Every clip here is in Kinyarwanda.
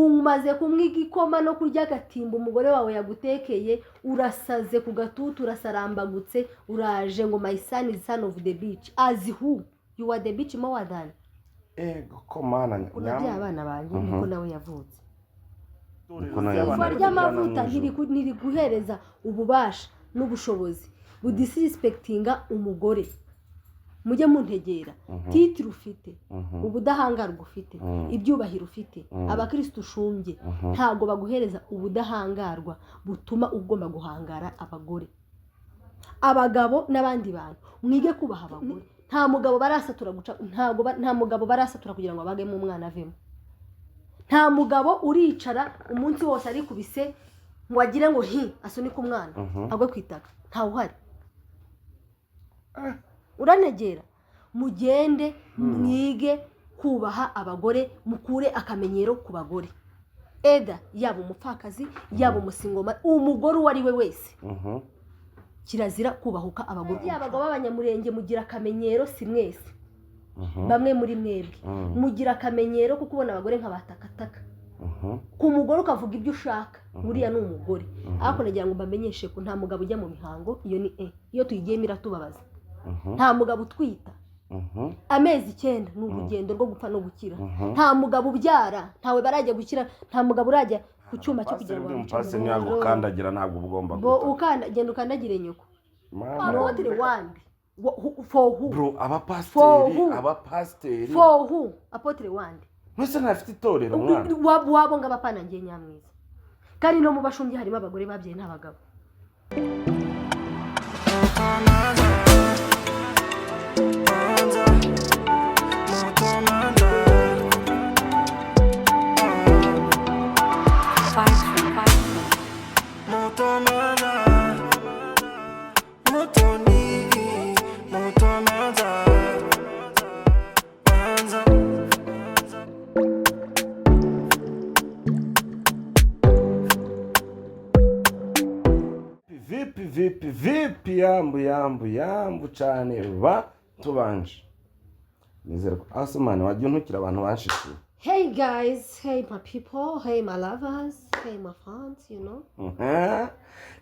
umaze kumwe igikoma no kurya agatimba umugore wawe yagutekeye, urasaze ku gatutu, urasarambagutse, uraje ngo my son is son of the beach. As who? You are the beach more than. ko mana Urabye abana banjye niko nawe yavutse. Iva ry'amavuta ntiri guhereza ububasha n'ubushobozi budisrespectinga umugore. Mujye muntegera titire ufite, ubudahangarwa ufite, ibyubahiro ufite, abakristo ushumbye, ntago baguhereza ubudahangarwa butuma ugomba guhangara abagore. Abagabo n'abandi bantu mwige kubaha abagore. Nta mugabo barasatura guca, nta mugabo barasatura kugira ngo abagemo umwana avemo. Nta mugabo uricara umunsi wose ari kubise ngo agire ngo asunika umwana agwe kwitaka. Nta uhari. Uranegera mugende mwige kubaha abagore, mukure akamenyero ku bagore. Eda yaba umupfakazi yaba umusingoma, umugore uwo ari we wese kirazira kubahuka abagore. Abagabo b'abanyamurenge mugira akamenyero, si mwese, bamwe muri mwebwe mugira akamenyero kuko ubona abagore nk'abatakataka. Ku mugore ukavuga ibyo ushaka, buriya ni umugore. Ariko nagira ngo mbamenyeshe ko nta mugabo ujya mu mihango, iyo ni iyo tuyigiyemo iratubabaza. Nta mugabo utwita amezi 9 ni urugendo rwo gupfa no gukira. Nta mugabo ubyara, ntawe barajya gukira, nta mugabo urajya ku cyuma cyo kugira ngo mpase nyago kandagira ntabwo ugomba genda ukandagire nyoko. Apotre wandi for who? Bro, abapasteri for who? Apotre wandi mwese ntafite itorero mwana wabo ngabapana ngiye nyamwiza. Kandi no mu bashumbye harimo abagore babyeyi n'abagabo. vipi yambu cyane tubanje nizera ko asomane wajye ntukira abantu banshishije. Hey guys, hey my people, hey my lovers, hey my fans, you know.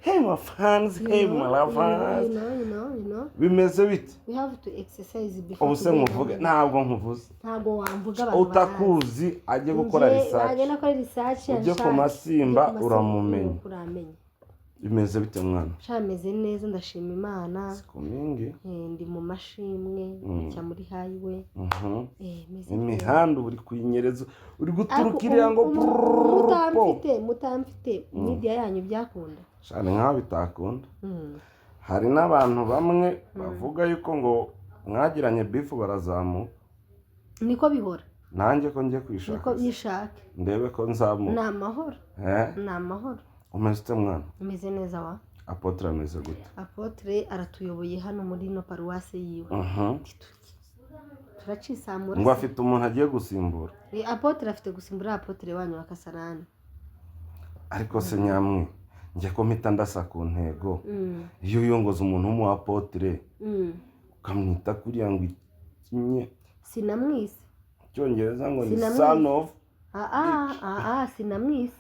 Hey my fans, hey my lovers. You know. Bimeze bite? We have to exercise before. Ubuse nkuvuge ntabwo nkuvuze. Ntabwo wamvuga abantu. Utakuzi ajye gukora research. Ajye nakora research ujye ku masimba uramumenya. Bimeze bite mwana? Shameze neza ndashima Imana. Sikumingi. Ndi mu mashimwe cya muri highway. Imihanda uri kuyinyereza uri guturukira ngo mutamfite media yanyu byakunda. Shane nkaho bitakunda. Hari n'abantu bamwe bavuga yuko ngo mwagiranye beef barazamu. Niko bihora. Nanjye ko ngiye kwishaka. Niko yishaka. Ndebe ko nzamu. Na mahoro. Na mahoro. Umeze mwana? Umeze neza wa? Apotre ameze gute? Apotre aratuyoboye hano muri no paruwase yiwe. Turacisamura. Ngo afite umuntu agiye gusimbura. Apotre afite gusimbura apotre wanyu wa Kasarani. Ariko se nyamwe njye ko mpita ndasa ku ntego. Iyo yongoza umuntu w'umu apotre ukamwita kuriya ngo ikinye. Sinamwise. Cyongereza ngo ni son of. Sinamwise.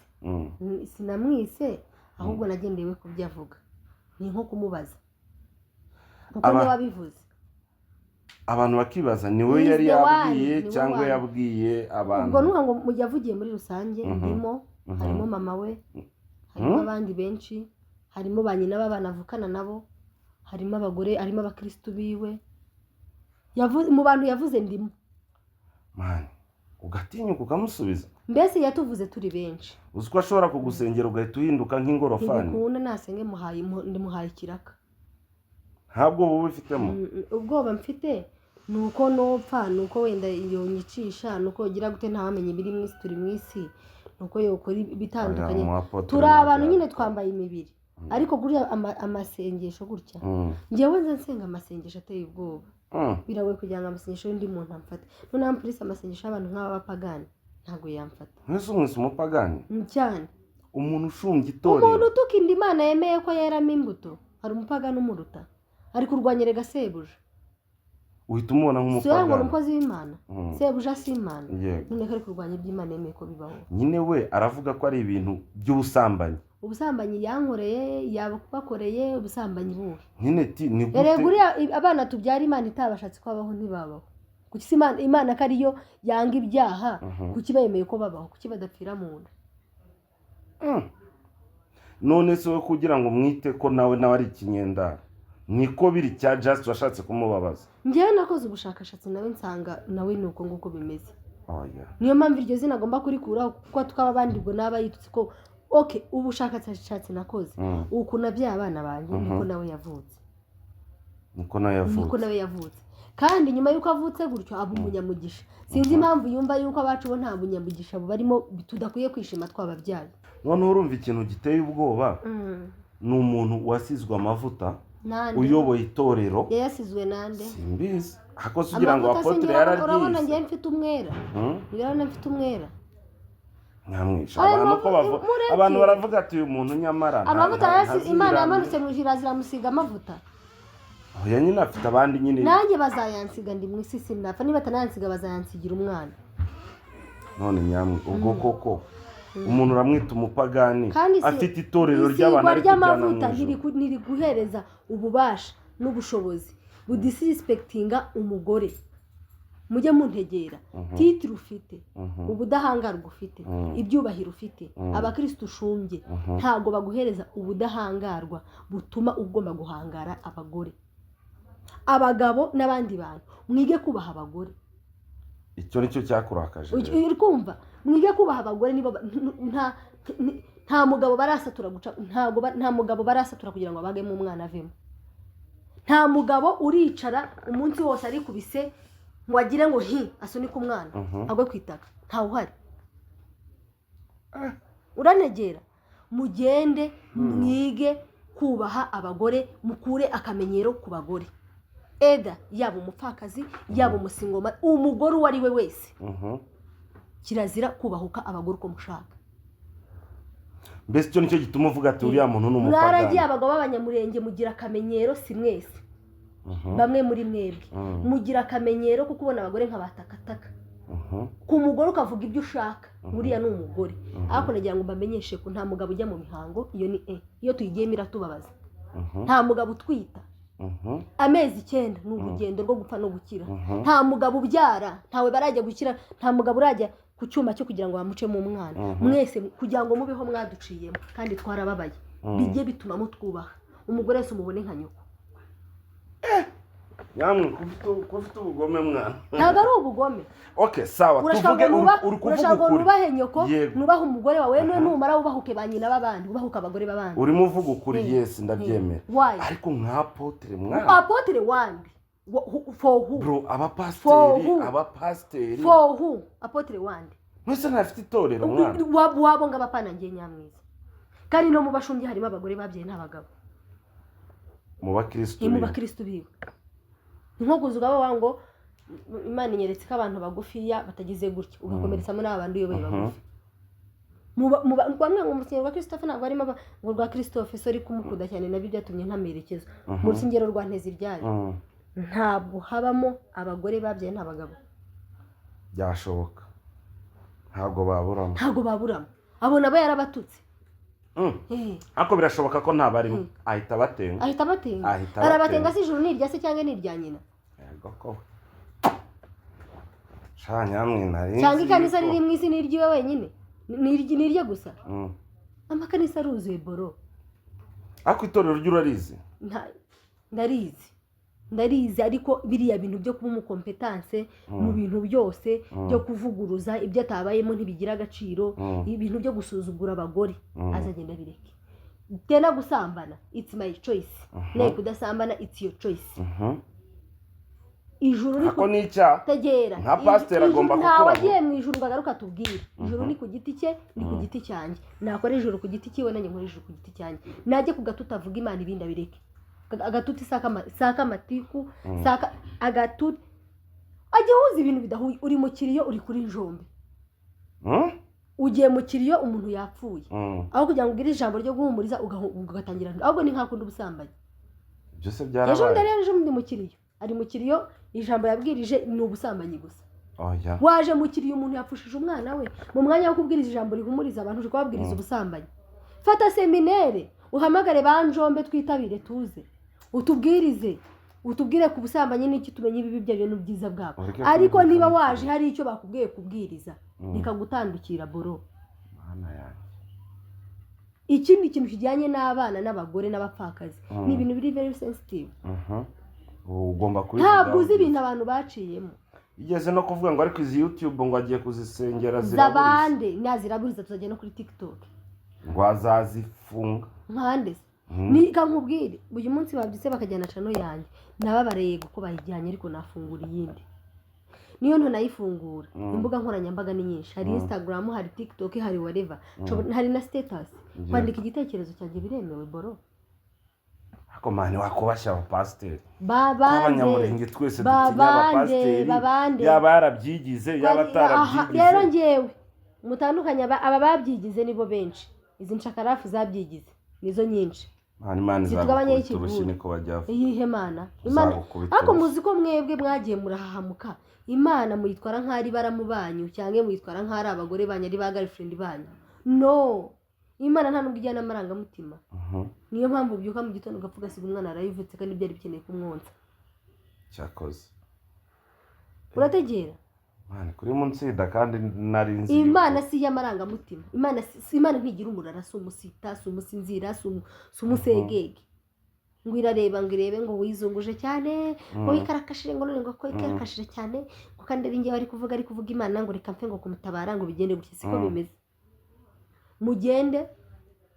Sinamwise ahubwo nagendewe kubyavuga. Ni nko kumubaza. Kuko niwe wabivuze. Abantu bakibaza ni we yari yabwiye cyangwa yabwiye abantu. Ubwo nuha ngo muyavugiye muri rusange ndimo harimo mama we, harimo abandi benshi, harimo banyina babana avukana nabo, harimo abagore, harimo abakristo biwe. Yavuze mu bantu yavuze ndimo. Man, ugatinyuka ukamusubiza. Mbese yatuvuze turi benshi. Uziko ashobora kugusengera ugahita uhinduka nk'ingorofani. Ndikunda nasenge muhaye kiraka. Ntabwo wowe ufitemo. Ubwoba mfite nuko nopfa, nuko wenda yonyicisha, nuko gira gute ntamenye biri mwisi turi mwisi, nuko yokora bitandukanye. Turi abantu nyine twambaye imibiri. Ariko guriya amasengesho gutya. Ngewe nsenga amasengesho ateye ubwoba. Biragoye kugira ngo amasengesho y'undi muntu amfate. None ampurisa amasengesho y'abantu nk'abapagani ntago yamfata. Mwese umupagani? Cyane. Umuntu ushumbye itorero. Umuntu utukinda Imana yemeye ko yeramo imbuto. Hari umupagani umuruta. Ari kurwanyerega sebuja. uhita umubona si ngo nk'umupagani. umukozi w'Imana sebuja si Imana Yego. none ko ari kurwanya iby'Imana yemeye ko bibaho. nyine we aravuga ko ari ibintu by'ubusambanyi. Ubusambanyi yankoreye yabakoreye ubusambanyi buhe nyine ni gute erega uriya abana tubyara Imana itabashatse ko babaho ntibabaho. Kuki si Imana ko ariyo yanga ibyaha kuki bayemeye ko babaho kuki badapfira mu nda. none se we kugira ngo mwite ko nawe ari ikinyendaro niko biri cya Just washatse kumubabaza. njyewe nakoze ubushakashatsi nawe nsanga nawe ni uko nguko bimeze. oya niyo mpamvu iryo zina agomba kurikuraho kuko twaba abandi ubwo naba yitutse ko ubushakashatsi nakoze uku nabyaye abana banjye niko nawe yavutse. niko nawe yavutse kandi nyuma y'uko avutse gutyo aba umunyamugisha. sinzi impamvu yumva yuko abacu bo nta bunyamugisha barimo tudakwiye kwishima twababyaye. noneho urumva ikintu giteye ubwoba ni umuntu wasizwe amavuta nande uyoboye itorero. yasizwe nande simbizi hakoze ugira ngo apotre urabona ngiye mfite umwera urabona mfite umwera nyamwisha abantu baravuga ati uyu muntu nyamara amavuta Imana yamanutse mu ijira ziramusiga amavuta. oya nyine afite abandi nyine nanjye bazayansiga ndi mu isi sinapfa niba atanayansiga bazayansigira umwana. none nyamwe ubwo koko umuntu uramwita umupagani afite itorero ry'abantu ari ry'amavuta ntiri guhereza ububasha n'ubushobozi budisrespectinga umugore. mujye muntegera titire ufite ubudahangarwa ufite ibyubahiro ufite abakristo ushumbye ntago baguhereza ubudahangarwa butuma ugomba guhangara abagore. abagabo n'abandi bantu mwige kubaha abagore. icyo nicyo cyakurakaje uri kumva mwige kubaha abagore nibo nta mugabo barasatura guca nta mugabo barasatura kugira ngo abagemo umwana avemo. nta mugabo uricara umunsi wose ari kubise ngo agire ngo asunika umwana agwe kwitaka ntawe uhari. uranegera mugende mwige kubaha abagore mukure akamenyero ku bagore. eda yaba umupfakazi yaba umusingoma umugore uwo ari we wese kirazira kubahuka abagore uko mushaka. mbese icyo nicyo gituma uvuga ati uriya muntu ni umupagani. mwaragiye abagabo b'abanyamurenge mugira akamenyero si mwese bamwe muri mwebwe mugira akamenyero kuko ubona abagore nk'abatakataka ku mugore ukavuga ibyo ushaka buriya ni umugore. ariko nagira ngo mbamenyeshe ko nta mugabo ujya mu mihango iyo ni iyo tuyigiyemo iratubabaza. nta mugabo utwita amezi 9 ni urugendo rwo gupfa no gukira. nta mugabo ubyara ntawe barajya gukira nta mugabo urajya ku cyuma cyo kugira ngo bamucemo umwana. mwese kugira ngo mubeho mwaduciyemo kandi twarababaye bijye bituma mutwubaha umugore wese umubone nka nyoko. nyamwe kufite ubugome mwana ntabwo ari ubugome. okay sawa tuvuge urashaka nubahe nyoko nubaha umugore wawe numara ubahuke ba nyina babandi ubahuka abagore babandi urimo uvuga ukuri yes ndabyemera. ariko nka apotre mwana apotre wandi for who bro abapasteri for who apotre wandi mwese ntafite itorero mwana wabo ngabapana ngiye nyamwiza kandi no mu bashumbye harimo abagore babyaye n'abagabo mu bakristo biwe nko kuzugaba wango Imana inyeretse ko abantu bagufiya batagize gutya ugakomeretsa muri abandi uyoboye bagufi. bamwe mu rusengero rwa Christophe ntabwo arimo ngo rwa Christophe sori kumukuda cyane nabyo byatumye ntamerekeza mu rusengero rwa Ntezi ryayo ntabwo habamo abagore babyaye n'abagabo. byashoboka ntabwo baburamo abo nabo yarabatutse. ariko birashoboka ko ntabarimo ahita batenga arabatenga si ijuru ni irya se cyangwa ni irya nyina. yego ko shanyamwe nari cyangwa ikanisa riri mu isi ni iryiwe wenyine ni irye gusa. amakanisa aruzuye boro. ariko itorero ry'urarizi ndarizi ariko biriya bintu byo kuba umukompetanse mu bintu byose byo kuvuguruza ibyo atabayemo ntibigira agaciro ibintu byo gusuzugura abagore azagenda bireke. tena gusambana it's my choice naye kudasambana it's your choice. ijuru ni ko nica tegera nka pastor agomba gukora ntawe agiye mu ijuru bagaruka tubwire ijuru ni ku giti cye ni ku giti cyanjye nakora ijuru ku giti cyiwe nanjye nkora ijuru ku giti cyanjye najye kugatuta avuga Imana ibindi abireke. agatuti saka matiku saka agatuti agihuza ibintu bidahuye. uri mu kiriyo uri kuri njombe ugiye mu kiriyo umuntu yapfuye aho kugira ngo ugire ijambo ryo guhumuriza ugatangira ahubwo ni nkakunda ubusambanyi byose byarabaye. ejo ndi mu kiriyo ari mu kiriyo ijambo yabwirije ni ubusambanyi gusa. oya Waje mukiriye umuntu yapfushije umwana we mu mwanya wo kubwiriza ijambo rihumuriza abantu uje kubabwiriza ubusambanyi. Fata seminere uhamagare banjombe twitabire tuze utubwire ku busambanyi n'iki tumenye ibibi bya bintu byiza bwabo. Ariko niba waje hari icyo bakubwiye kubwiriza reka gutandukira boro. Mana yanjye. Ikindi kintu kijyanye n'abana n'abagore n'abapfakazi ni ibintu biri very sensitive. Ugomba kubivuga. Ntabwo uzi ibintu abantu baciyemo. Igeze no kuvuga ngo ariko izi YouTube ngo agiye kuzisengera zabande naziraburiza tuzajya no kuri TikTok ngo azazifunga nkande ni kankubwire uyu munsi babyise bakajyana channel yanjye nababareye guko bayijyanye ariko nafungura iyindi niyo nto nayifungura imbuga nkoranyambaga ni nyinshi hari Instagram hari TikTok hari whatever hari na status kwandika igitekerezo cyanjye biremewe boro. Ako mani wakubashya abapasiteri babande twese babande yaba yarabyigize yaba atarabyigize. Rero ngewe mutandukanya aba babyigize nibo benshi izi nshakarafu zabyigize nizo nyinshi. Imana zitugabanya turushi niko bajya iyihe Imana ako muzi ko mwebwe mwagiye murahahamuka Imana muyitwara nk'ari baramubanyu cyangwa muyitwara nk'ari abagore banyu ari ba girlfriend banyu. No, Imana nta nubwo ijyana amarangamutima. Niyo mpamvu byuka mu gitondo ugapfuga siga umwana arayivutse kandi byari bikeneye kumwonsa cyakoze. Urategera Imana kuri munsida kandi nari nzi Imana si y'amarangamutima. Imana ntigira umurara si umusita si umusinzira si umusegege ngo irareba ngo irebe ngo wizunguje cyane ngo ikarakashire ngo none ngo ko ikarakashire cyane ngo kandi ari ngiye bari kuvuga Imana ngo reka mfe ngo kumutabara ngo bigende gutya siko bimeze.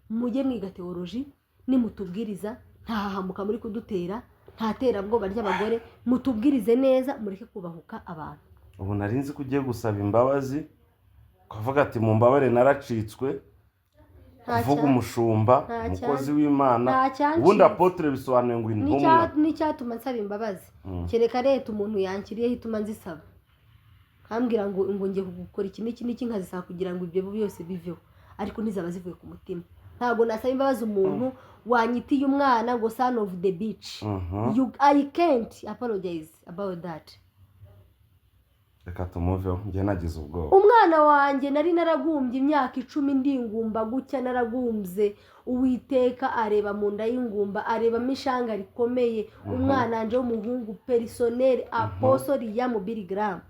Mujye mwiga teoloji nimutubwiriza ntahahamuka muri kudutera nta terabwoba ry'abagore mutubwirize neza mureke kubahuka abantu. Ubu nari nzi ko ugiye gusaba imbabazi kuvuga ati mu mbabare naracitswe kuvuga umushumba umukozi w'Imana ubundi apotre bisobanuye ngo intumwa n'icyatuma nsaba imbabazi kereka leta umuntu yankiriye hituma nzisaba kambwira ngo ngiye gukora iki n'iki nkazisaba kugira ngo ibyo byose biveho ariko ntizaba zivuye ku mutima. Ntabwo nasaba imbabazi umuntu wanyitiye umwana ngo son of the beach. I can't apologize about that. Reka tumuveho njye nagize ubwoba. Umwana wanjye nari naragumbye imyaka 10 ndingumba gucya naragumbye Uwiteka areba mu nda y'ingumba arebamo ishanga rikomeye umwana anje w'umuhungu personnel apostle ya Billy Graham.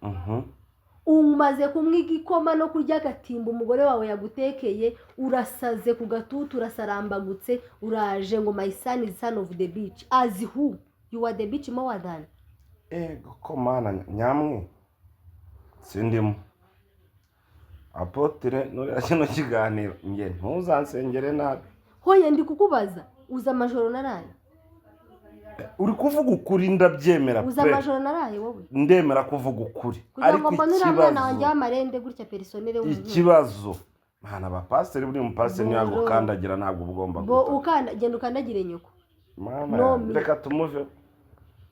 Umaze kumwiga ikoma no kurya gatimba umugore wawe yagutekeye urasaze ku gatutu urasarambagutse uraje ngo my son is son of the beach. As who? You are the beach more than. Ko mana nyamwe sindimo apotre nuri kino kiganiro nge ntuzansengere nabi. Hoye ndi kukubaza uza amajoro naraye uri kuvuga ukuri ndabyemera pe. Uza amajoro naraye wowe ndemera kuvuga ukuri ariko ikibazo wanjye amarende gutya personnel ikibazo mana abapasiteri buri mupasiteri nyago kandagira ntabwo ugomba genda ukandagire nyoko. Mama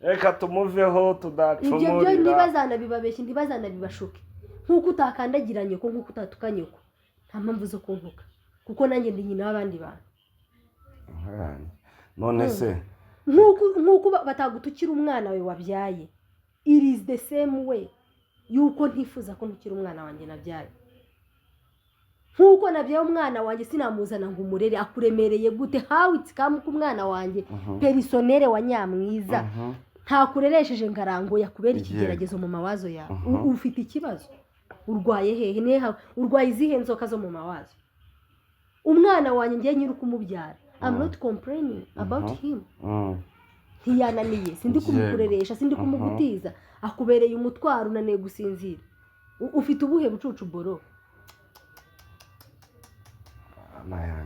reka tumuveho tudacumurira. Ibyo ntibazana bibabeshye ntibazana bibashuke nkuko utakandagira nyoko nkuko utatuka nyoko nta mpamvu zo kuntuka kuko nanjye ndi nyina w'abandi bantu. None se nkuko batagutukira umwana we wabyaye it is the same way yuko ntifuza ko ntukira umwana wanjye nabyaye. Nkuko nabyaye umwana wanjye sinamuzana ngo umurere akuremereye gute how it's come ku mwana wanjye personnel wa nyamwiza nta kureresheje ngarango yakubera ikigeragezo mu mawazo yawe. Ufite ikibazo urwaye hehe neha urwaye izihe nzoka zo mu mawazo. Umwana wanjye ngiye nyiri kumubyara I'm not complaining about him. Ntiyananiye sindi kumukureresha sindi kumugutiza akubereye umutwaro unaniye gusinzira. Ufite ubuhe bucucu boro.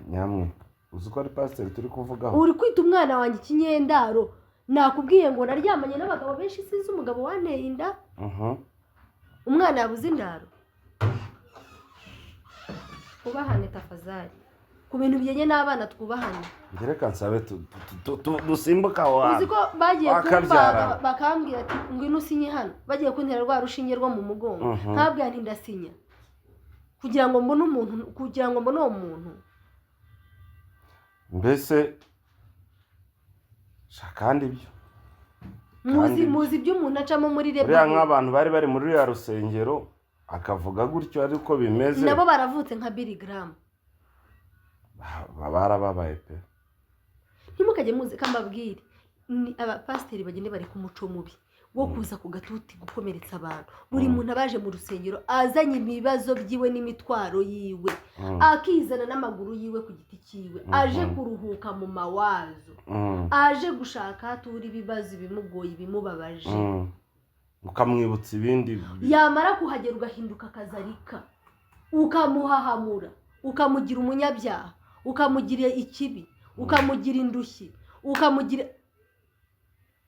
Nyamwe uzi ko ari pasiteri turi kuvugaho uri kwita umwana wanjye ikinyendaro nakubwiye ngo naryamanye n'abagabo benshi size umugabo wanteye inda. Umwana yabuze indaro ubahane tafazari ku bintu bijyanye n'abana twubahane. Ngereka nsabe dusimbuka wa uzi ko bagiye kumva bakambwira ati ngwino usinye hano bagiye kuntera rwa rushinge rwo mu mugongo nkabwira nti ndasinya kugira ngo mbone uwo muntu. Mbese shakandi byo muzi ibyo umuntu acamo muri reba buriya nk'abantu bari muri ya rusengero akavuga gutyo ariko bimeze nabo baravutse nka Billy Graham barababaye pe. ntimukajye muzi kambabwire ni abapasiteri bagende bari ku muco mubi wo kuza ku gatuti gukomeretsa abantu. Buri muntu abaje mu rusengero azanye ibibazo byiwe n'imitwaro yiwe akizana n'amaguru yiwe ku giti cyiwe aje kuruhuka mu mawazo aje gushaka atura ibibazo bimugoye bimubabaje ukamwibutsa ibindi yamara kuhagera ugahinduka akazarika ukamuhahamura ukamugira umunyabyaha ukamugira ikibi ukamugira indushyi ukamugira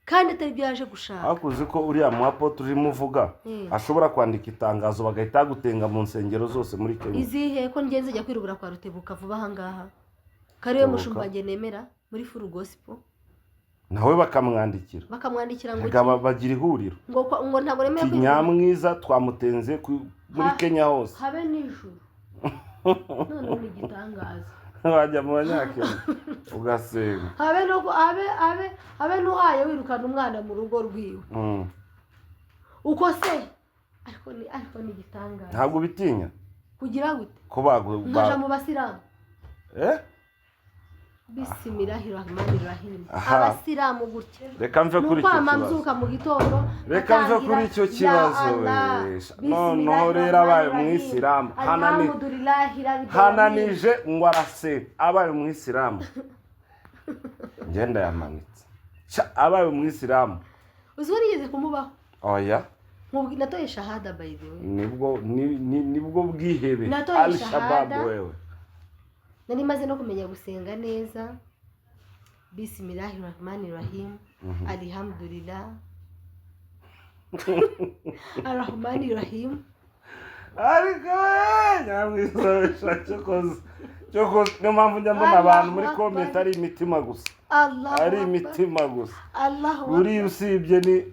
kandi atari byo yaje gushaka. akuzi ko uriya muapotre urimo uvuga ashobora kwandika itangazo bagahita gutenga mu nsengero zose muri Kenya. Izihe ko ngenze jya kwirubura kwa Rutebuka vuba ahangaha kariwe mushumba nemera muri Full Gospel nawe bakamwandikira ngo bagira ihuriro ngo ntabwo remera Nyamwiza twamutenze muri Kenya hose habe nijuru none ni gitangaza wajya mu Banyakenya ugasenga habe nuhaye wirukana umwana mu rugo rwiwe uko se ariko ni gitangaza. Ntabwo bitinya kugira gute ko nkaja mu basilamu Bismillahirrahmanirrahim abasilamu gutya reka mve kuri icyo kibazo mu gitondo reka mve kuri icyo kibazo no rero abaye umwisilamu hananije ngo arase abaye umwisilamu ngenda yamanitse abaye umwisilamu uzuri yigeze kumubaho oya natoye shahada by the way nibwo bwihebe Al-Shabaab wewe nari maze no kumenya gusenga neza. Bismillahirrahmanirrahim alhamdulillah arrahmanirrahim ariko Nyamwiza cyokoze no mpamvu njya mbona abantu muri comment ari imitima gusa ari imitima gusa uri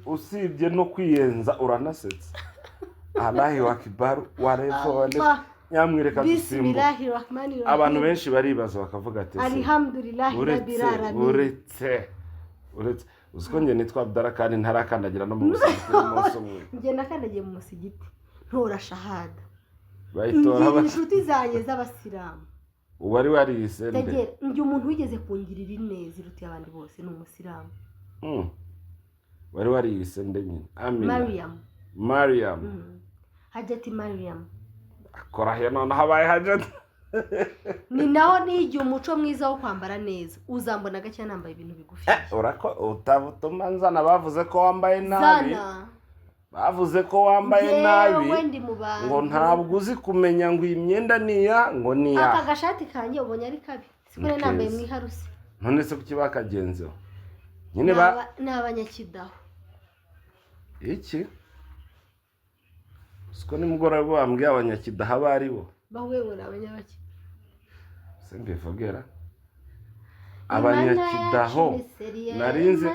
usibye no kwiyenza uranasetsa Allahu akbar warefone Nyamwireka dusimbuka abantu benshi baribaza bakavuga ati alhamdulillah rabbil alamin uretse uziko nge nitwa Abdara kandi ntarakandagira no mu musigiti n'umunsi umwe nge nakandagiye mu musigiti ntora shahada bayitora inshuti zanjye z'abasilamu wari warise nde nge umuntu wigeze kungirira ineza iruti abandi bose ni umusilamu wari warise nde nyine Mariam Hajati Mariam korahe none habaye Hajati ni naho n'igihe umuco mwiza wo kwambara neza uzambona gake nambaye ibintu bigufi urako utabutuma nzana bavuze ko wambaye nabi bavuze ko wambaye nabi ngo ntabwo uzi kumenya ngo iyi myenda niya ngo niya aka gashati kanjye ubonye ari kabi sikore nambaye mu iharusi none se kuki bakagenzeho nyine n'abanyakidaho iki siko nimugoroba bambwiye abanyakidaho abari bo bahwewe abanyabaki sembivugera abanyakidaho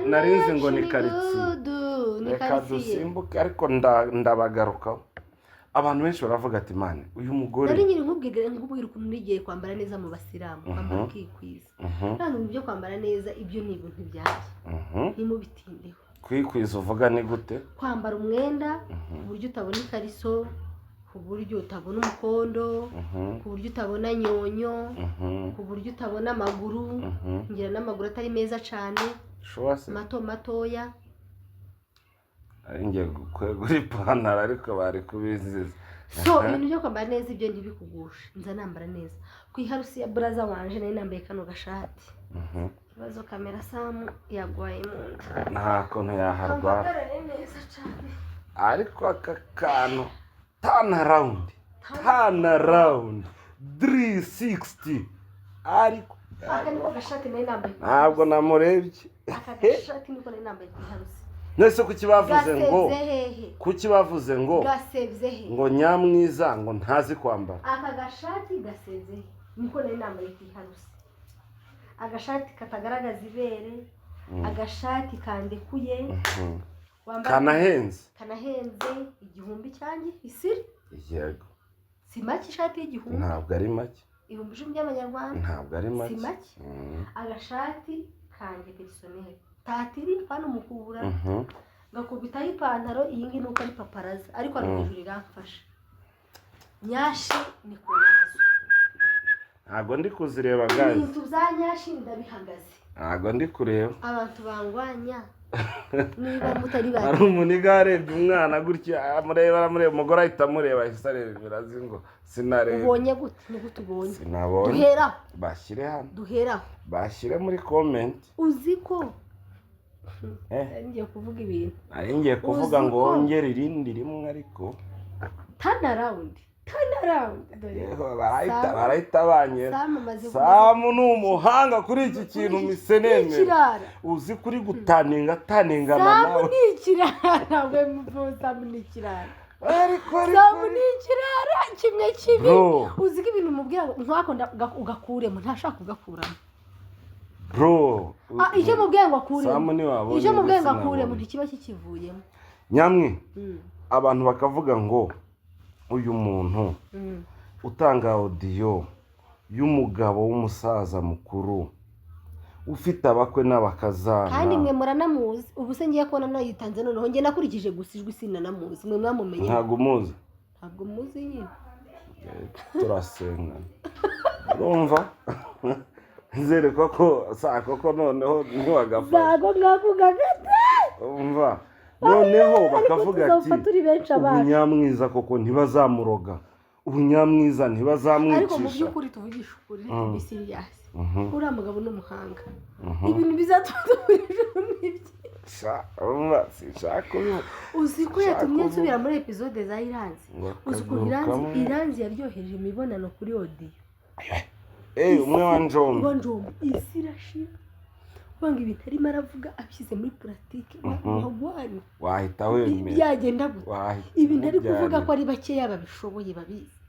narinze ngo ni karitsiye reka dusimbuke ariko ndabagarukaho. Abantu benshi baravuga ati mane uyu mugore nari nyiri nkubwira ukuntu nigiye kwambara neza mu basilamu kwambara kwikwiza kandi mu byo kwambara neza ibyo ni ibintu byanjye ni mu bitindeho. Kwikwiza uvuga ni gute? Kwambara umwenda ku buryo utabona ikariso, ku buryo utabona umukondo, ku buryo utabona nyonyo, ku buryo utabona amaguru, ngira n'amaguru atari meza cyane, mato matoya. Ngiye kwegura ipantaro ariko bari kubiziza. So ibintu byo kwambara neza ibyo ntibikugusha, nza nambara neza. Kwiharusi ya braza wanje nari nambaye kano gashati. Bazo kamera Samu yagwaye mu nda. Nta kontu yaharwara. Ariko aka kantu turn around 360 ariko aka niko gashati nari nambaye. Ntabwo namurebye. Aka gashati niko nari nambaye kwiharusi. Nese kuki bavuze ngo gasevzehe ngo Nyamwiza ngo ntazi kwambara. Aka gashati gasevzehe niko nari nambaye kwiharusi. Agashati katagaragaza ibere, agashati kandekuye, kanahenze igihumbi cyanjye isiri. Yego. Si make ishati y'igihumbi. Ntabwo ari make. 1000 by'amanyarwanda. Ntabwo ari make. Si make. Agashati kanjye personnel tatiri hano mukubura ngakubitaho ipantaro iyi ngiyi nuko ari paparaza ariko ari hejuru iramfasha nyashi ni ku nazo ntabwo ndi kuzireba gazi ibintu bya nyashi ndabihagaze ntabwo ndi kureba abantu bangwanya niba mutari bari hari umuniga yarebye umwana gutya aramureba umugore ahita amureba ahise areba ibirazi ngo sinareba ubonye gute ni gute ubonye sinabonye duheraho bashyire hano duheraho bashyire muri comment uzi ko ngiye kuvuga ibintu ari ngiye kuvuga ngo wongere irindi rimwe ariko tanarawundi barahita banyera Samu ni umuhanga kuri iki kintu miseneme uzi kuri gutaningana nawe Samu ni ikirara we muvo Samu ni ikirara Samu ni ikirara kimwe kibi uzi ko ibintu mubwira ngo ntwako ugakuremo ntashaka kugakuramo bro icyo mubwira ngo akuremo Samu ni wabonye icyo mubwira ngo akuremo ntikiba kikivuyemo nyamwe abantu bakavuga ngo uyu muntu utanga audio y'umugabo w'umusaza mukuru ufite abakwe n'abakazana kandi mwe muranamuzi ubu se ngiye kubona nayitanze noneho ngiye nakurikije gusijwe sinanamuzi mwe mwamumenye ntabwo muzi nyine turasenga urumva nzere koko koko noneho ntiwagafa zago ngakugagate umva noneho bakavuga ati ubunyamwiza koko ntibazamuroga ubunyamwiza ntibazamwicisha ariko mu by'ukuri tuvugisha ukuri ni serious uriya mugabo n'umuhanga ibintu bizatubwirije n'ibyo uzi ko yatumye nsubira muri episode za Iranzi uzi ko Iranzi yaryoheje imibonano kuri audio umwe wa Njombe isi irashira banga ibintu arimo aravuga abishyize muri puratike wagwani wahita wemera byagenda gute ibintu ari kuvuga ko ari bakeya babishoboye babizi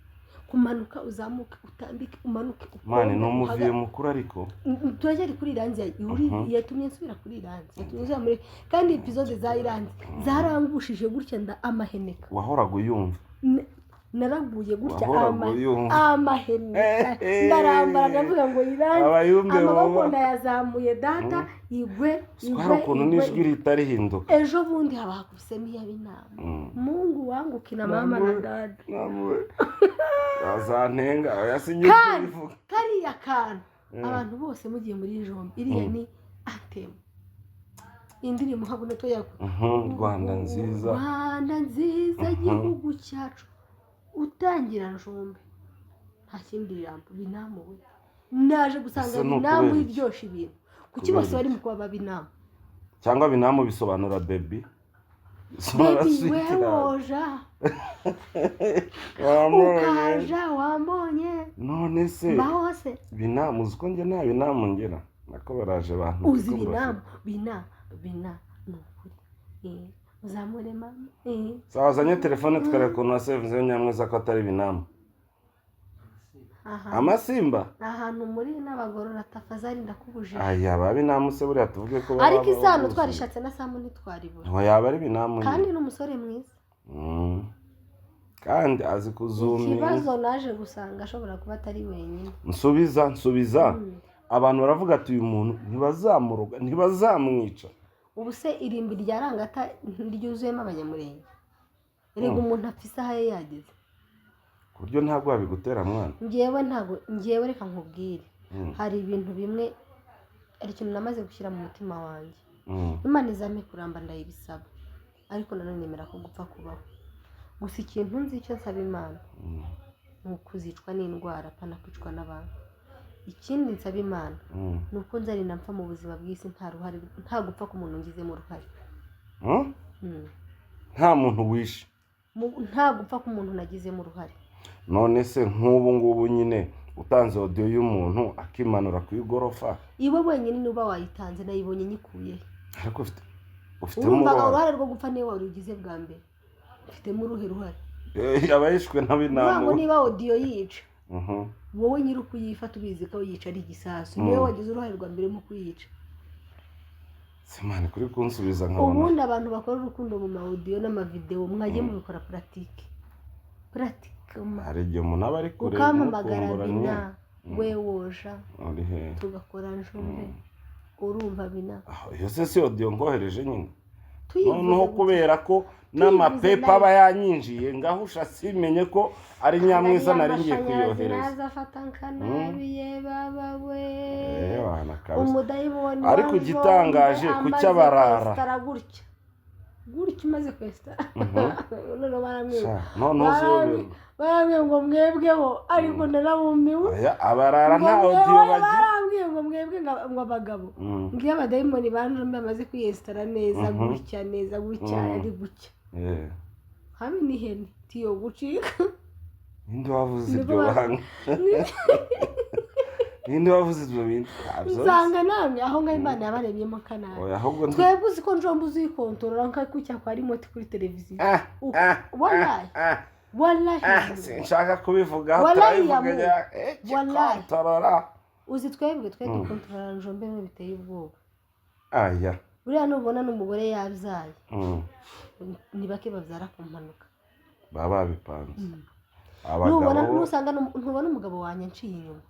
kumanuka uzamuka utambike umanuke mane no muviye mukuru ariko turajya kuri Iranzi yatumye nsubira kuri Iranzi yatumye muri kandi episode za Iranzi zarangushije gutya nda amaheneka wahoraga uyumva naraguye gutya amaheneka ndarambara ndavuga ngo Iranzi amaboko ndayazamuye data igwe ukuntu n'ijwi rihita rihinduka ejo bundi haba hakubisemo iy'abinama Mungu wangu kina mama na dada azantenga yasinye kubivuga kariya kantu abantu bose mugiye muri Njombe iriya ni anthem indirimbo habone to yako Rwanda nziza igihugu cyacu utangira Njombe nta kindi jambo binamu we naje gusanga binamu iryosha ibintu kuki bose bari mu kuba babinamu cyangwa binamu bisobanura baby wewoja ukaja wambonye none se bahose binamu uziko nge nta binamu ngera nako baraje abantu uzi bina nukuri uzamure mama sawazanye telefone tukareka ukuntu wasevinze nyamwiza ko atari binamu amasimba ahantu muri n'abagorora tafazari ndakubujije aya babinamu se buriya tuvuge ko ariko isano twarishatse na Samu ntitwaribura ngo yaba ari binamu kandi n'umusore mwiza kandi azi kuzumira ikibazo naje gusanga ashobora kuba atari wenyine nsubiza abantu baravuga ati uyu muntu ntibazamuroga ntibazamwica ubu se irimbi rya Rangata ryuzuyemo abanyamurenge rega umuntu afise aho yageze kuryo ntabwo babigutera mwana ngewe reka nkubwire hari ibintu bimwe ari ikintu namaze gushyira mu mutima wanjye Imana izame kuramba ndayibisaba ariko nanone nemera ko gupfa kubaho gusa ikintu nzi icyo nsaba Imana ni ukuzicwa n'indwara pana kwicwa n'abantu ikindi nsaba Imana ni uko nzarinda mpfa mu buzima bw'isi nta gupfa ku muntu ngizemo uruhare nta muntu wishe nta gupfa ku muntu nagizemo uruhare none se nk'ubu ngubu nyine utanze audio y'umuntu akimanura ku igorofa iwe wenyine nuba wayitanze nayibonye nyikuye ariko ufite uruhare rwo gupfa niwe warugize bwa mbere ufitemo uruhare abayishwe n'abinamu niba audio yica wowe nyiri ukuyifata ubizi ko yica ari igisasu niwe wagize uruhare rwa mbere mu kuyica simane kuri kunsubiza nkabona ubundi abantu bakora urukundo mu audio n'amavideo mwagiye mubikora pratique hari igihe umuntu aba ari kure ukamamagara bina we woja uri he tugakora Njombe urumva bina iyo se si audio ngohereje nyine noneho kubera ko n'amapepa aba yanyinjiye ngahusha simenye ko ari Nyamwiza nari ngiye kuyohereza afata nkanabiye baba we umudayimoni ariko igitangaje ku cyabarara gutya umaze kwesitara noneho baramwiye ngo mwebweho ariko narabumiwe abarara nta audio bagira baramwiye ngo mwebwe ngo abagabo ngiyo abadayimoni banjombe bamaze kwiyesitara neza gutya neza gutya ari gutya habe n'ihene tiyo gucika ninde wavuze ibyo banga ninde wavuze ibyo bintu usanga namwe aho ngaho Imana yabarebyemo kanari twebwe uzi ko njombe uzikontorora nk'akutya kwa remote kuri televiziyo wallahi sinshaka kubivugaho turabivuga wallahi uzi twebwe dukontorora njombe mwe biteye ubwoba aya buriya nubona n'umugore yabyaye ni bake babyara ku mpanuka baba bipanze ntubona umugabo wanjye nciye inyuma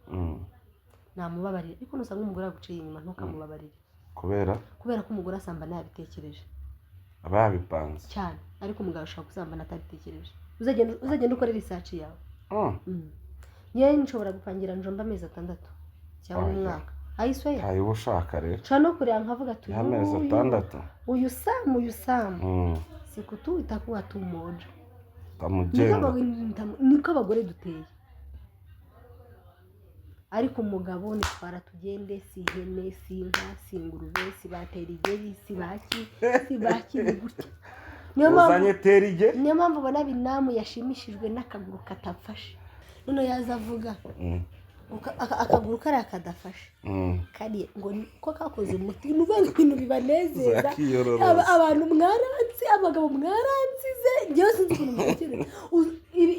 namubabarira ariko nusanga umugore aguciye inyuma ntukamubabarire kubera ko umugore asambana yabitekereje aba yabipanze cyane ariko umugabo ashobora gusambana atabitekereje uzagenda ukora research yawe yewe nshobora gupangira njomba amezi 6 cyangwa umwaka ayiswe tayo ushaka rero nshobora no kureba nkavuga ati amezi 6 uyu samu siku tu itakuwa tu moja tamujenga niko abagore duteye ariko umugabo nitwara tugende si ihene si inka si ingurube si batera igeri si baki gutya niyo mpamvu ubona binamu yashimishijwe n'akaguru katafashe none yaza avuga akaguru kariya kadafashe kariya ngo ko kakoze umuti ni ibintu bibanezeza abantu mwaranze abagabo mwaranzize njyewe sinzi ukuntu mutekereza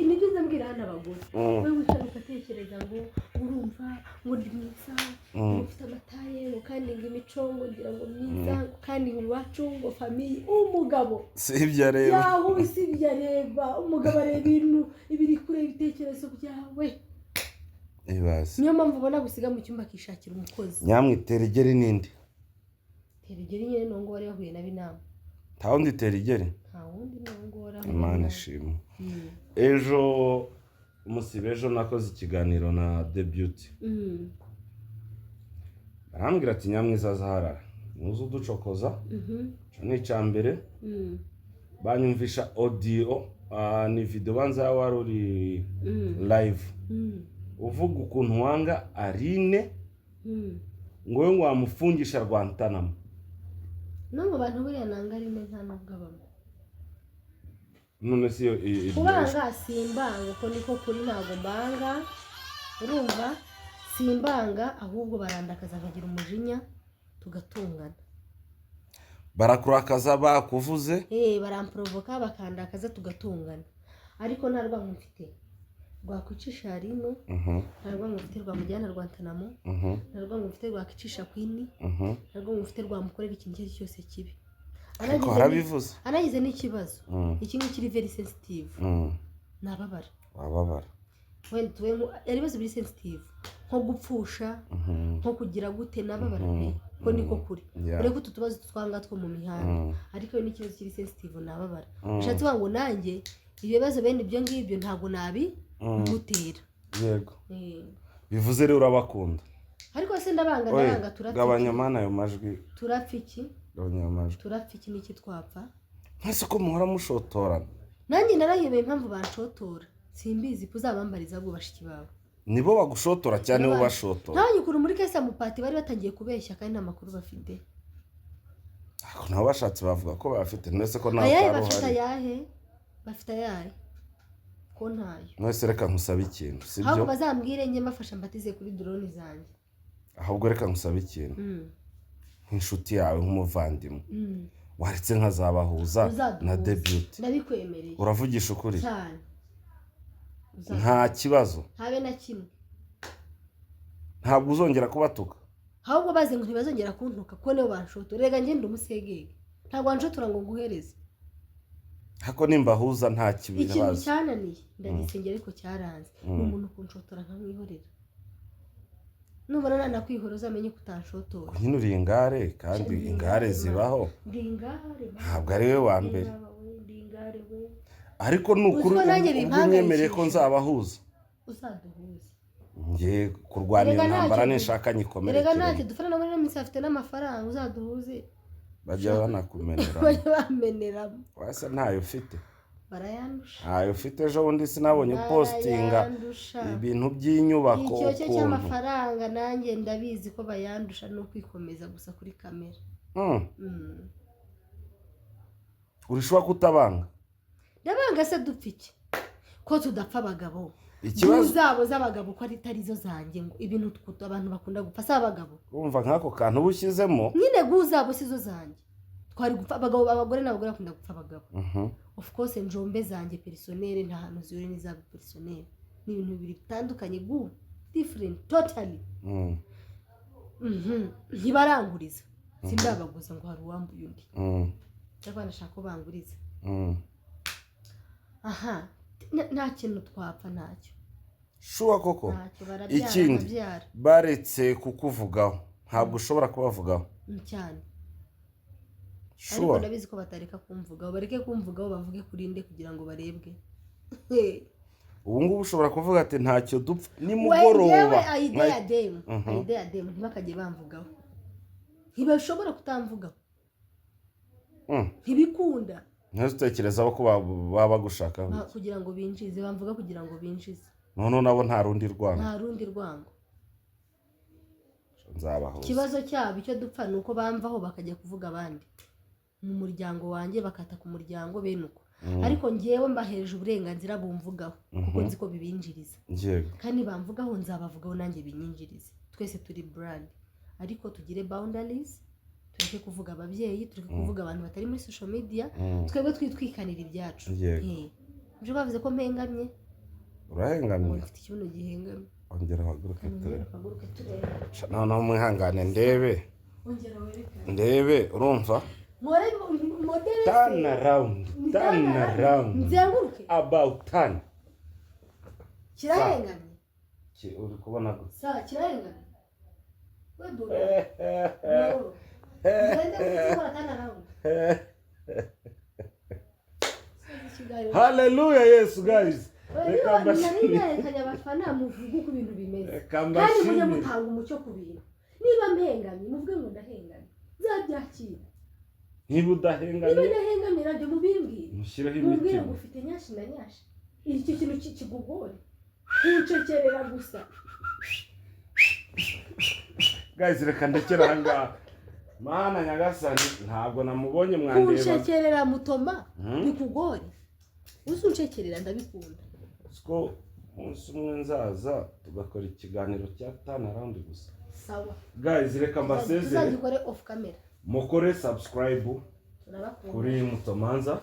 nibyo nzabwira hano abagore wowe wicara ugatekereza ngo urumva ngo ndi mwiza ngo ufite amataye ngo kandi ngo imico ngo ngira ngo myiza kandi ngo iwacu ngo famiye umugabo si ibyo areba yaho si ibyo areba umugabo areba ibintu ibiri kure ibitekerezo byawe niyo mpamvu ubona gusiga mu cyumba akishakira umukozi Nyamwiterigeri ninde terigeri nyine nongo wari yahuye na binamu nta wundi terigeri nta wundi nongo wari Imana ishimwe ejo umusibe nakoze ikiganiro na The Beauty barambwira ati Nyamwiza azaharara nuzo ducokoza ni icyambere banyumvisha audio ni video banza wari uri live uvuga ukuntu wanga Aline ngo we wamufungisha Guantanamo no mu bantu buriya nanga Aline nta nubwo abamo none si yo kubanga simbanga uko niko kuri ntago mbanga urumva simbanga ahubwo barandakaza nkagira umujinya tugatungana barakurakaza bakuvuze baramprovoka bakandakaza tugatungana ariko nta rwango mfite rwakwicisha Arino nta rwango mfite rwamujyana Guantanamo nta rwango mfite rwakwicisha Queen nta rwango mfite rwamukorera ikintu cyose kibi anagize n'ikibazo iki ngiki very sensitive nababara wababara wenda ari ibibazo biri sensitive nko gupfusha nko kugira gute nababara ko niko kuri ureko tutubazo twanga two mu mihanda ariko iyo n'ikibazo kiri sensitive nababara ushatse wango nanjye ibibazo bene ibyo ngibyo ntago nabi gutera yego bivuze rero urabakunda ariko se ndabanga turapfa gabanya mana ayo majwi turapfa iki turapfa iki niki twapfa ntese ko muhora mushotorana nanjye narayebeye impamvu banshotora simbizi kuzabambariza abo bashiki babo nibo bagushotora cyane bo bashotora nanjye ukuru muri kese mupati bari batangiye kubeshya kandi nta makuru bafite ako nabo bashatse bavuga ko bafite nese ko nta ayahe bafite ayahe ko ntayo nese reka nkusaba ikintu sibyo ahubwo bazambwire njye mbafasha mbatize kuri drone zanjye ahubwo reka nkusaba ikintu nk'inshuti yawe nk'umuvandimwe waretse nkazabahuza na The Beauty ndabikwemereye uravugisha ukuri cyane nta kibazo habe na kimwe ntabwo uzongera kubatuka ahubwo baze ngo ntibazongera kuntuka ko nibo banshotora rega ngende umusegege ntabwo wanshotora ngo nguhereze hako nimbahuza nta kibi ikintu cyananiye ndagisengera ariko cyaranze n'umuntu kunshotora nkamwihorera nubona nanakwihora uzamenye ko utanshotora nyine uri ingare kandi ingare zibaho ntabwo ari we wa mbere ariko ni ukuri umwemereye ko nzabahuza uzaduhuza ngiye kurwanira intambara n'inshaka nyikomerekere rega ntacyo dufana na muri ino minsi afite n'amafaranga uzaduhuze bajya banakumeneramo bajya bameneramo wese ntayo ufite barayandusha ntayo ufite ejo bundi sinabonye postinga ibintu by'inyubako icyo cyo cy'amafaranga nanjye ndabizi ko bayandusha no kwikomeza gusa kuri kamera urishobora kutabanga ndabanga se dupfa iki ko tudapfa abagabo ikibazo zabo z'abagabo ko atari zo zanjye ngo ibintu abantu bakunda gupfa si abagabo urumva nk'ako kantu uba ushyizemo nyine zabo si zo zanjye twari gupfa abagabo abagore n'abagore bakunda gupfa abagabo of course njombe zanjye personnel nta hantu zihuriye n'izabo personnel ni ibintu bibiri bitandukanye different totally ntibaranguriza sindabaguza ngo hari uwambuye undi cyangwa nashaka ko banguriza aha nta kintu twapfa ntacyo shuwa koko ikindi baretse kukuvugaho ntabwo ushobora kubavugaho cyane ariko ndabizi ko batareka kumvugaho bareke kumvugaho bavuge kuri nde kugira ngo barebwe ubu ngubu ushobora kuvuga ati ntacyo dupfa nimugoroba idea demu ntibakajye bamvugaho ntibashobora kutamvugaho ntibikunda ntutekerezaho ko baba bagushaka kugira ngo binjize bamvuga kugira ngo binjize none nabo nta rundi rwango nzabahuza ikibazo cyabo icyo dupfa ni uko bamvaho bakajya kuvuga abandi mu muryango wanjye bakata ku muryango bene uko ariko ngewe mbahereje uburenganzira bumvugaho kuko nzi ko bibinjiriza kandi bamvugaho nzabavugaho nanjye binyinjirize twese turi brand ariko tugire boundaries tureke kuvuga ababyeyi tureke kuvuga abantu batari muri social media twebwe twitwikanira ibyacu ibyo bavuze ko mpengamye urahengamye ufite ikibuno gihengamye ongera haguruke turebe noneho mwihangane ndebe urumva turn around about turn kirahengamye uri kubona gusa kirahengamye haleluya yesu guys reka mbashimire abafana muvuga uko ibintu bimeze kandi mujye mutanga umucyo ku bintu niba mpengamye muvuge ngo ndahengamye nzabyakira niba udahengamye nabyo mubimbwire mushireho imitima mubwire ngo ufite nyashi na nyashi iki kintu kikugore kuncekerera gusa guys reka ndekera ahangaha mana nyagasani ntabwo namubonye mwandeba kuncekerera mutoma bikugore uzuncekerera ndabikunda siko umunsi umwe nzaza tugakora ikiganiro cya turn around gusa sawa guys reka mbasezere tuzagikore off camera mukore subscribe kuri Mutomanza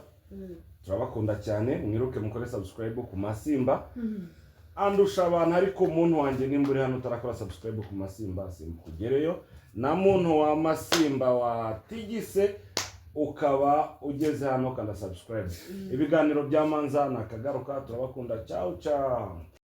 turabakunda cyane mwiruke mukore subscribe ku Masimba andusha abantu ariko umuntu wanjye nimba uri hano utarakora subscribe ku Masimba kugereyo na muntu wa Masimba wa Tigise ukaba ugeze hano kandi subscribe ibiganiro bya Manza nakagaruka turabakunda ciao ciao.